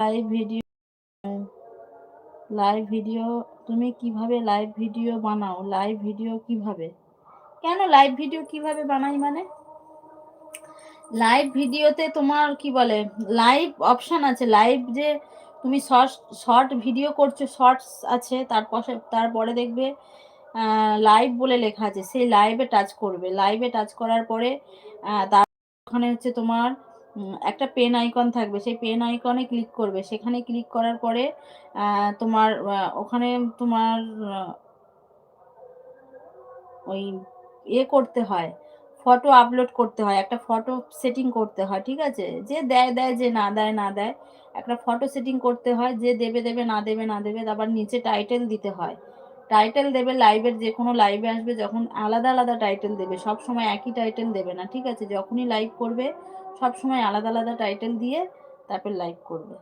Live video live video তুমি কিভাবে live video বানাও? লাইভ ভিডিও কিভাবে? কেন লাইভ ভিডিও কিভাবে বানাই মানে? লাইভ ভিডিওতে তোমার কি বলে লাইভ অপশন আছে। লাইভ যে তুমি শর্ট ভিডিও করছো, শর্টস আছে, তারপরে দেখবে লাইভ বলে লেখা আছে। সেই লাইভে টাচ করবে। লাইভে টাচ করার পরে তার ওখানে হচ্ছে তোমার একটা পেন আইকন থাকবে। সেই পেন আইকনে ক্লিক করবে। সেখানে ক্লিক করার পরে তোমার ওখানে তোমার ওই করতে হয়, ফটো আপলোড করতে হয়। একটা ফটো সেটিং করতে হয়, ঠিক আছে? যে দেয়, দেয়, যে না দেয়, না দেয়। একটা ফটো সেটিং করতে হয়। যে দেবে, দেবে, না দেবে, না দেবে। তারপর নিচে টাইটেল দিতে হয়। টাইটেল দেবে লাইভের, যেকোনো লাইভে আসবে যখন আলাদা, আলাদা টাইটেল দেবে। সবসময় একই টাইটেল দেবে না, ঠিক আছে? যখনই লাইভ করবে সবসময় আলাদা, আলাদা টাইটেল দিয়ে তারপর লাইভ করবে।